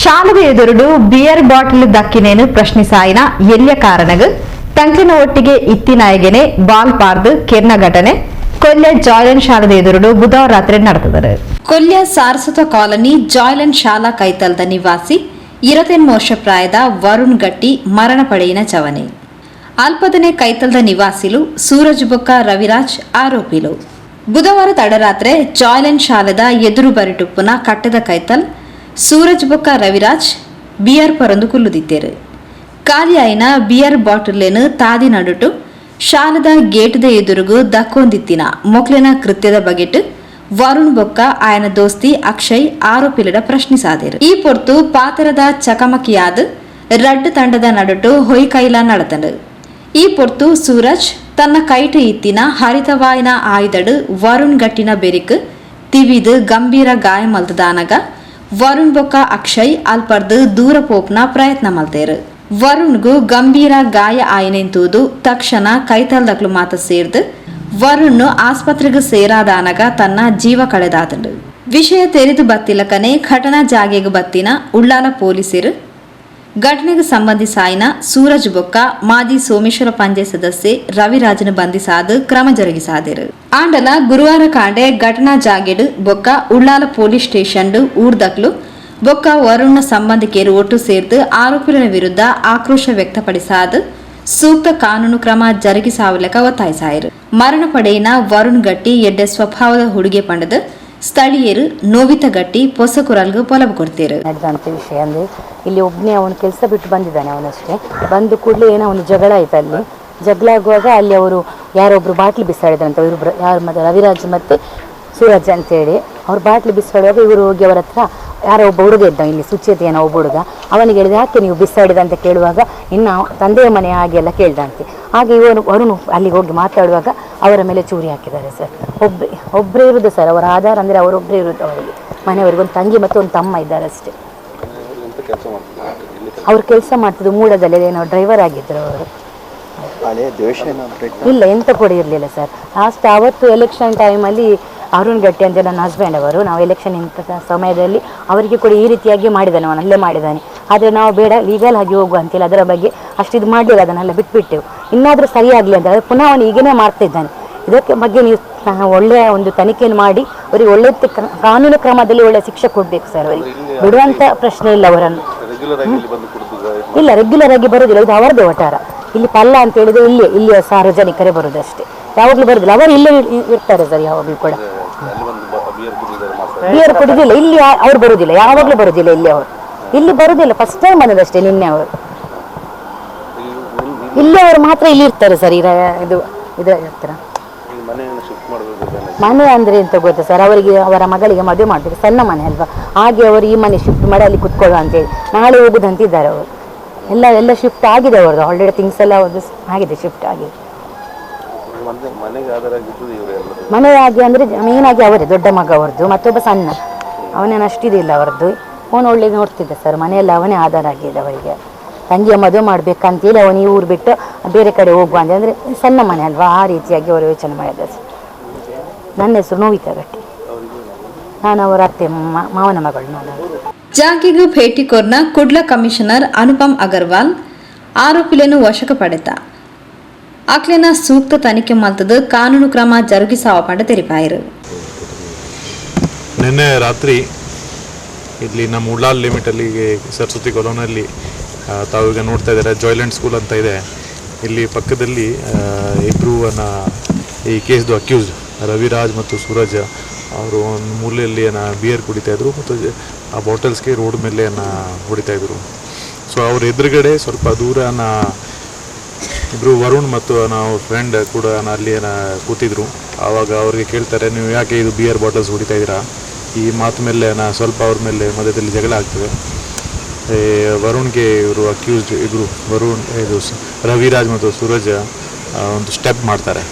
ಶಾಲೆಗೆ ಎದುರುಡು beer bottle ದಕ್ಕಿನೇನು ಪ್ರಶ್ನಿಸಾಯಿನ ಎಲ್ಲಿಯ ಕಾರಣಗ ತಂಕಿನ ಒಟ್ಟಿಗೆ ಇತ್ತಿನಾಯಗೆನೆ ಬಾಲ್ ಪಾರ್ದು ಕೆರ್ನ ಘಟನೆ ಕೊಲ್ಯ ಜಾಯ್ಲೆಂಡ್ ಶಾಲೆದ ಎದುರುಡು ಬುಧವಾರ ರಾತ್ರಿ ನಡೆದಿದೆ. ಕೊಲ್ಯ ಸಾರಸ್ವತ ಕಾಲನಿ ಜಾಯ್ಲೆಂಡ್ ಶಾಲಾ ಕೈತಲ್ದ ನಿವಾಸಿ 28 ವರ್ಷ ಪ್ರಾಯದ ವರುಣ್ ಗಟ್ಟಿ ಮರಣ ಪಡೆಯಿನ ಚವನೆ. ಅಲ್ಪದನೆ ಕೈತಲ್ದ ನಿವಾಸಿಲು ಸೂರಜ್ ಬೊಕ್ಕ ರವಿರಾಜ್ ಆರೋಪಿಲು. ಬುಧವಾರ ತಡರಾತ್ರಿ ಜಾಯ್ಲೆಂಡ್ ಶಾಲೆದ ಎದುರು ಬರಿಟುಪ್ಪುನ ಕಟ್ಟದ ಕೈತಲ್ ಸೂರಜ್ ಬೊಕ್ಕ ರವಿರಾಜ್ ಬಿಯರ್ ಪರಂದು ಕುಲ್ಲುದಿದ್ದೇರು. ಖಾಲಿ ಆಯ್ನ ಬಿಯರ್ ಬಾಟಲ್ಲೇನು ತಾದಿ ನಡುಟು ಶಾಲೆದ ಗೇಟ್ದ ಎದುರುಗು ದಕ್ಕೊಂದಿತ್ತಿನ ಮೊಕ್ಲಿನ ಕೃತ್ಯದ ಬಗೆಟ್ ವರುಣ್ ಬೊಕ್ಕ ಆಯನ ದೋಸ್ತಿ ಅಕ್ಷಯ್ ಆರೋಪಿಲಡ ಪ್ರಶ್ನಿಸಾದೇರು. ಈ ಪೊರ್ತು ಪಾತರದ ಚಕಮಕಿಯಾದ ರಡ್ಡ್ ತಂಡದ ನಡುಟು ಹೊಯ್ಕೈಲ ನಡತಂಡು. ಈ ಪೊರ್ತು ಸೂರಜ್ ತನ್ನ ಕೈಟು ಇತ್ತಿನ ಹರಿತವಾಯಿನ ಆಯ್ದಡು ವರುಣ್ ಗಟ್ಟಿನ ಬೆರಿಕ್ ತಿವಿದು ಗಂಭೀರ ಗಾಯ ಮಲ್ತದಾನಗ ವರುಣ್ ಬೊಕ್ಕ ಅಕ್ಷಯ್ ಅಲ್ಪರ್ದು ದೂರ ಪೋಪ್ನ ಪ್ರಯತ್ನ ಮಲ್ತೇರು. ವರುಣ್ಗೂ ಗಂಭೀರ ಗಾಯ ಆಯ್ನೆಂತೂದು ತಕ್ಷಣ ಕೈತಲ್ದಕ್ಲು ಮಾತ ಸೇರ್ದು ವರುಣ್ ಆಸ್ಪತ್ರೆಗೆ ಸೇರಾದಾನಗ ತನ್ನ ಜೀವ ಕಳೆದಾತಂಡು. ವಿಷಯ ತೆರೆದು ಬತ್ತಿಲಕನೆ ಘಟನಾ ಜಾಗೆಗೆ ಬತ್ತಿನ ಉಳ್ಳಾಲ ಪೊಲೀಸರು ಘಟನೆಗೆ ಸಂಬಂಧಿಸಾಯಿನ ಸೂರಜ್ ಬೊಕ್ಕ ಮಾಜಿ ಸೋಮೇಶ್ವರ ಪಂಜೆ ಸದಸ್ಯೆ ರವಿರಾಜನ ಬಂಧಿಸಾದು ಕ್ರಮ ಜರುಗಿಸಾದರು. ಆಂಡಲ ಗುರುವಾರ ಕಾಂಡೆ ಘಟನಾ ಜಾಗೆಡು ಬೊಕ್ಕ ಉಳ್ಳಾಲ ಪೊಲೀಸ್ ಸ್ಟೇಷನ್ ಊರ್ದಕ್ಲು ಬೊಕ್ಕ ವರುಣ್ನ ಸಂಬಂಧಿಕರು ಒಟ್ಟು ಸೇರ್ದು ಆರೋಪಿಗಳ ವಿರುದ್ಧ ಆಕ್ರೋಶ ವ್ಯಕ್ತಪಡಿಸಾದು ಸೂಕ್ತ ಕಾನೂನು ಕ್ರಮ ಜರುಗಿಸಾವಲಕ ಒತ್ತಾಯಿಸಾಯಿರು. ಮರಣ ಪಡೆಯಿನ ವರುಣ್ ಗಟ್ಟಿ ಎಡ್ಡೆ ಸ್ವಭಾವದ ಹುಡುಗೆ ಪಂಡದ ಸ್ಥಳೀಯರು ನೋವಿತ ಗಟ್ಟಿ ಪೊಸಕುರಲ್ಗೂ ಪೊಲಬು ಕೊಡ್ತೀರು. ನಡೆದಂಥ ವಿಷಯ ಅಂದರೆ ಇಲ್ಲಿ ಒಬ್ಬನೇ ಅವನು ಕೆಲಸ ಬಿಟ್ಟು ಬಂದಿದ್ದಾನೆ. ಅವನಷ್ಟೇ ಬಂದು ಕೂಡಲೇ ಏನೋ ಒಂದು ಜಗಳ ಆಯ್ತು. ಅಲ್ಲಿ ಜಗಳ ಆಗುವಾಗ ಅಲ್ಲಿ ಅವರು ಯಾರೊಬ್ರು ಬಾಟ್ಲಿ ಬಿಸಾಡಿದ್ರಂತ ಇವರು ಯಾರು ಮತ್ತು ರವಿರಾಜ್ ಮತ್ತು ಸೂರಜ್ ಅಂತೇಳಿ ಅವ್ರು ಬಾಟ್ಲಿ ಬಿಸಾಡುವಾಗ ಇವರು ಹೋಗಿ ಅವರ ಹತ್ರ ಯಾರೋ ಒಬ್ಬ ಹುಡುಗ ಇದ್ದ ಇಲ್ಲಿ ಸುಚೇತಿಯನ ಒಬ್ಬ ಹುಡುಗ ಅವನಿಗೆ ಹೇಳಿದ ಯಾಕೆ ನೀವು ಬಿಸಾಡಿದ ಅಂತ ಕೇಳುವಾಗ ಇನ್ನು ತಂದೆಯ ಮನೆ ಹಾಗೆಲ್ಲ ಕೇಳ್ದಂತೆ. ಹಾಗೆ ಅವನು ಅಲ್ಲಿಗೆ ಹೋಗಿ ಮಾತಾಡುವಾಗ ಅವರ ಮೇಲೆ ಚೂರಿ ಹಾಕಿದ್ದಾರೆ ಸರ್. ಒಬ್ಬರೇ ಇರೋದು ಸರ್ ಅವರ ಆಧಾರ ಅಂದರೆ ಅವರೊಬ್ಬರೇ ಇರೋದು. ಅವರಿಗೆ ಮನೆಯವರಿಗೆ ಒಂದು ತಂಗಿ ಮತ್ತು ಒಂದು ತಮ್ಮ ಇದ್ದಾರೆ ಅಷ್ಟೇ. ಅವ್ರು ಕೆಲಸ ಮಾಡ್ತಿದ್ದು ಮೂಡದಲ್ಲಿ ಏನೋ ಡ್ರೈವರ್ ಆಗಿದ್ದರು ಅವರು. ಇಲ್ಲ ಎಂತ ಕೂಡ ಇರಲಿಲ್ಲ ಸರ್. ಲಾಸ್ಟ್ ಅವತ್ತು ಎಲೆಕ್ಷನ್ ಟೈಮಲ್ಲಿ ಅರುಣ್ ಗಟ್ಟಿ ಅಂತ ನನ್ನ ಹಸ್ಬೆಂಡ್ ಅವರು ನಾವು ಎಲೆಕ್ಷನ್ ಇಂಥ ಸಮಯದಲ್ಲಿ ಅವರಿಗೆ ಕೂಡ ಈ ರೀತಿಯಾಗಿ ಮಾಡಿದ್ದಾನೆ, ಅವನು ಅಲ್ಲೇ ಮಾಡಿದ್ದಾನೆ. ಆದರೆ ನಾವು ಬೇಡ ಲೀಗಲ್ ಆಗಿ ಹೋಗುವ ಅಂತೇಳಿ ಅದರ ಬಗ್ಗೆ ಅಷ್ಟಿದು ಮಾಡಲಿಲ್ಲ, ಅದನ್ನೆಲ್ಲ ಬಿಟ್ಬಿಟ್ಟೆವು. ಇನ್ನಾದರೂ ಸರಿಯಾಗಲಿ ಅಂತ ಪುನಃ ಅವನು ಈಗೇನೇ ಮಾಡ್ತಾ ಇದ್ದಾನೆ. ಇದಕ್ಕೆ ಬಗ್ಗೆ ನೀವು ಒಳ್ಳೆಯ ಒಂದು ತನಿಖೆಯನ್ನು ಮಾಡಿ ಅವರಿಗೆ ಒಳ್ಳೆ ಕಾನೂನು ಕ್ರಮದಲ್ಲಿ ಒಳ್ಳೆಯ ಶಿಕ್ಷೆ ಕೊಡಬೇಕು ಸರ್. ಅವರಿಗೆ ಬಿಡುವಂಥ ಪ್ರಶ್ನೆ ಇಲ್ಲ. ಅವರನ್ನು ಇಲ್ಲ ರೆಗ್ಯುಲರ್ ಆಗಿ ಬರೋದಿಲ್ಲ, ಇದು ಅವರದೇ ವಟಾರ. ಇಲ್ಲಿ ಪಲ್ಲ ಅಂತ ಹೇಳಿದ್ರೆ ಇಲ್ಲಿಯ ಸಾರ್ವಜನಿಕರೇ ಬರೋದಷ್ಟೇ, ಯಾವಾಗಲೂ ಬರೋದಿಲ್ಲ. ಅವರು ಇಲ್ಲೇ ಇರ್ತಾರೆ ಸರ್ ಯಾವಾಗಲೂ ಕೂಡ. ಬಿಯರ್ ಕುಡಿದಿಲ್ಲ ಇಲ್ಲಿ ಅವ್ರು ಬರುದಿಲ್ಲ, ಯಾವಾಗಲೂ ಬರುದಿಲ್ಲ ಇಲ್ಲಿ. ಅವರು ಇಲ್ಲಿ ಬರುದಿಲ್ಲ, ಫಸ್ಟ್ ಟೈಮ್ ಬಂದದಷ್ಟೇ ನಿನ್ನೆ. ಅವರು ಇಲ್ಲಿ ಅವರು ಮಾತ್ರ ಇಲ್ಲಿ ಇರ್ತಾರೆ ಸರ್. ಇದರ ಹತ್ರ ಮನೆ ಅಂದ್ರೆ ಎಂತ ಗೊತ್ತಾ ಸರ್, ಅವರಿಗೆ ಅವರ ಮಗಳಿಗೆ ಮದುವೆ ಮಾಡಬೇಕು, ಸಣ್ಣ ಮನೆ ಅಲ್ವಾ, ಹಾಗೆ ಅವರು ಈ ಮನೆ ಶಿಫ್ಟ್ ಮಾಡಿ ಅಲ್ಲಿ ಕುತ್ಕೊಳ್ಳೋ ಅಂತೇಳಿ ನಾಳೆ ಹೋಗುದಂತಿದ್ದಾರೆ. ಅವರು ಎಲ್ಲ ಶಿಫ್ಟ್ ಆಗಿದೆ, ಅವ್ರದ್ದು ಆಲ್ರೆಡಿ ಥಿಂಗ್ಸ್ ಎಲ್ಲ ಅವ್ರದ್ದು ಆಗಿದೆ, ಶಿಫ್ಟ್ ಆಗಿದೆ. ಮನೆಯಾಗಿ ಅಂದರೆ ಮೇನಾಗಿ ಅವರೇ ದೊಡ್ಡ ಮಗ ಅವ್ರದ್ದು, ಮತ್ತೊಬ್ಬ ಸಣ್ಣ ಅವನೇನು ಅಷ್ಟಿದಿಲ್ಲ ಅವರದ್ದು. ಅವನು ಒಳ್ಳೆ ನೋಡ್ತಿದ್ದ ಸರ್, ಮನೆಯಲ್ಲ ಅವನೇ ಆಧಾರ ಆಗಿದೆ ಅವರಿಗೆ. ತಂಗಿಯ ಮದುವೆ ಮಾಡ್ಬೇಕಂತೇಳಿ ಅವನು ಈ ಊರು ಬಿಟ್ಟು ಬೇರೆ ಕಡೆ ಹೋಗುವ ಅಂದರೆ ಸಣ್ಣ ಮನೆ ಅಲ್ವಾ, ಆ ರೀತಿಯಾಗಿ ಅವರು ಯೋಚನೆ ಮಾಡಿದ ಸರ್. ನನ್ನ ಹೆಸರು ನೋವಿತಾ ಗಟ್ಟಿ, ನಾನು ಅವರ ಅತ್ತೆ ಮಾವನ ಮಗಳು. ನಾನು ಜಾಗಿಗೂ ಭೇಟಿ ಕೊರ್ನ ಕುಡ್ಲ ಕಮಿಷನರ್ ಅನುಪಮ್ ಅಗರ್ವಾಲ್ ಆರೋಪಿಗಳನ್ನು ವಶಕ್ಕೆ ಪಡೆದ ಅಕ್ಲೆನ ಸೂಕ್ತ ತನಿಖೆ ಮಲ್ತದ ಕಾನೂನು ಕ್ರಮ ಜರುಗಿಸಾವ ಪಂಡ ತೆರಿಪಾಯಿರು. ನಿನ್ನೆ ರಾತ್ರಿ ಇಲ್ಲಿ ನಮ್ಮ ಉಳ್ಳಾಲ್ ಲಿಮಿಟಲ್ಲಿ ಸರಸ್ವತಿ ಕಾಲೋನಲ್ಲಿ ತಾವೀಗ ನೋಡ್ತಾ ಇದ್ದಾರೆ ಜಾಯ್ಲೆಂಡ್ ಸ್ಕೂಲ್ ಅಂತ ಇದೆ. ಇಲ್ಲಿ ಪಕ್ಕದಲ್ಲಿ ಇಬ್ಬರು ಈ ಕೇಸ್ದು ಅಕ್ಯೂಸ್ ರವಿರಾಜ್ ಮತ್ತು ಸೂರಜ್ ಅವರು ಒಂದು ಮೂಲೆಯಲ್ಲಿ ಬಿಯರ್ ಕುಡಿತಾಯಿದ್ರು ಮತ್ತು ಆ ಬಾಟಲ್ಸ್ಗೆ ರೋಡ್ ಮೇಲೆ ಹೊಡಿತಾಯಿದ್ರು. ಸೊ ಅವ್ರ ಎದುರುಗಡೆ ಸ್ವಲ್ಪ ದೂರ ಇಬ್ಬರು ವರುಣ್ ಮತ್ತು ನಾವು ಫ್ರೆಂಡ್ ಕೂಡ ಅಲ್ಲಿ ಕೂತಿದ್ರು. ಆವಾಗ ಅವ್ರಿಗೆ ಕೇಳ್ತಾರೆ, ನೀವು ಯಾಕೆ ಇದು ಬಿಯರ್ ಬಾಟಲ್ಸ್ ಹೊಡಿತಾ ಇದ್ದೀರಾ? ಈ ಮಾತು ಮೇಲೆ ಸ್ವಲ್ಪ ಅವ್ರ ಮೇಲೆ ಮಧ್ಯದಲ್ಲಿ ಜಗಳ ಆಗ್ತದೆ. ವರುಣ್ಗೆ ಇವರು ಅಕ್ಯೂಸ್ಡ್ ಇಬ್ಬರು ರವಿರಾಜ್ ಮತ್ತು ಸೂರಜ್ ಒಂದು ಸ್ಟೆಪ್ ಮಾಡ್ತಾರೆ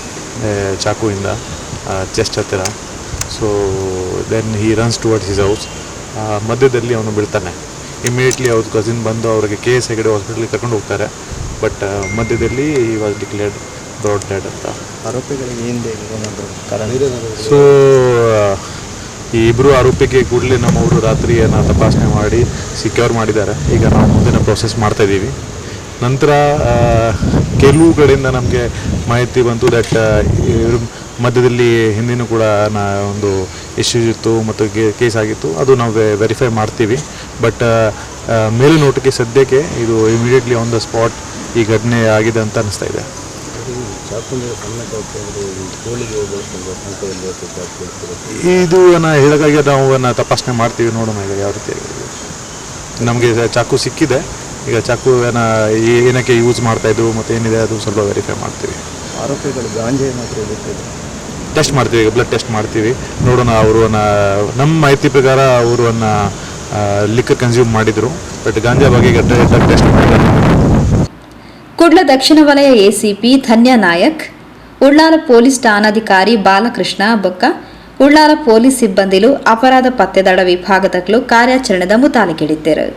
ಚಾಕುವಿಂದ ಚೆಸ್ಟ್ ಹತ್ತಿರ. So then he runs towards his house. ಮಧ್ಯದಲ್ಲಿ ಅವನು ಬಿಡ್ತಾನೆ. ಇಮಿಡಿಯೇಟ್ಲಿ ಅವ್ರ ಕಸಿನ್ ಬಂದು ಅವ್ರಿಗೆ KS ಹೆಗಡೆ ಹಾಸ್ಪಿಟಲ್ಗೆ ಕರ್ಕೊಂಡು ಹೋಗ್ತಾರೆ. ಬಟ್ ಮಧ್ಯದಲ್ಲಿ ಈ ವಾಸ್ ಡಿಕ್ಲೇರ್ಡ್ ಬ್ರಾಡ್ ಡೆಡ್ ಅಂತ. ಆರೋಪಿಗಳಿಗೆ ಹಿಂದೆ ಸೊ ಈ ಇಬ್ಬರು ಆರೋಪಿಗೆ ಕೂಡಲೇ ನಮ್ಮವರು ರಾತ್ರಿಯನ್ನು ತಪಾಸಣೆ ಮಾಡಿ ಸಿಕ್ಯೂರ್ ಮಾಡಿದ್ದಾರೆ. ಈಗ ನಾವು ಮುಂದಿನ ಪ್ರೋಸೆಸ್ ಮಾಡ್ತಾ ಇದ್ದೀವಿ. ನಂತರ ಕೆಲವು ಕಡೆಯಿಂದ ನಮಗೆ ಮಾಹಿತಿ ಬಂತು ದಟ್ ಮಧ್ಯದಲ್ಲಿ ಹಿಂದಿನೂ ಕೂಡ ಒಂದು ಇಶ್ಯೂಸ್ ಇತ್ತು ಮತ್ತು ಕೇಸ್ ಆಗಿತ್ತು. ಅದು ನಾವು ವೆರಿಫೈ ಮಾಡ್ತೀವಿ. ಬಟ್ ಮೇಲ್ನೋಟಕ್ಕೆ ಸದ್ಯಕ್ಕೆ ಇದು ಇಮಿಡಿಯೇಟ್ಲಿ ಆನ್ ದ ಸ್ಪಾಟ್ ಈ ಘಟನೆ ಆಗಿದೆ ಅಂತ ಅನಿಸ್ತಾ ಇದೆ. ಇದು ಹೇಳೋಕ್ಕಾಗಿ ನಾವು ತಪಾಸಣೆ ಮಾಡ್ತೀವಿ, ನೋಡೋಣ ಈಗ ಯಾವ ರೀತಿ ನಮಗೆ ಚಾಕು ಸಿಕ್ಕಿದೆ. ಈಗ ಚಾಕು ಏನಕ್ಕೆ ಯೂಸ್ ಮಾಡ್ತಾಯಿದ್ರು ಮತ್ತು ಏನಿದೆ ಅದು ಸ್ವಲ್ಪ ವೆರಿಫೈ ಮಾಡ್ತೀವಿ. ಆರೋಪಿಗಳು ಗಾಂಜಾ ಟೆಸ್ಟ್ ಮಾಡ್ತೀವಿ, ಈಗ ಬ್ಲಡ್ ಟೆಸ್ಟ್ ಮಾಡ್ತೀವಿ, ನೋಡೋಣ. ಅವರು ನಮ್ಮ ಮಾಹಿತಿ ಪ್ರಕಾರ ಅವರು ಲಿಕ್ಕರ್ ಕನ್ಸ್ಯೂಮ್ ಮಾಡಿದರು, ಬಟ್ ಗಾಂಜಾ ಬಗ್ಗೆ ಈಗ ಟೆಸ್ಟ್ ಮಾಡಿದ್ದಾರೆ. ಕುಡ್ಲ ದಕ್ಷಿಣ ವಲಯ ಎಸಿಪಿ ಧನ್ಯ ನಾಯಕ್, ಉಳ್ಳಾಲ ಪೊಲೀಸ್ ಠಾಣಾಧಿಕಾರಿ ಬಾಲಕೃಷ್ಣ ಬೊಕ್ಕ ಉಳ್ಳಾಲ ಪೊಲೀಸ್ ಸಿಬ್ಬಂದಿಲು ಅಪರಾಧ ಪತ್ತೆದಾಡ ವಿಭಾಗದಗಳು ಕಾರ್ಯಾಚರಣೆದ ಮುತಾಲಿಕೆಡಿದ್ದರು.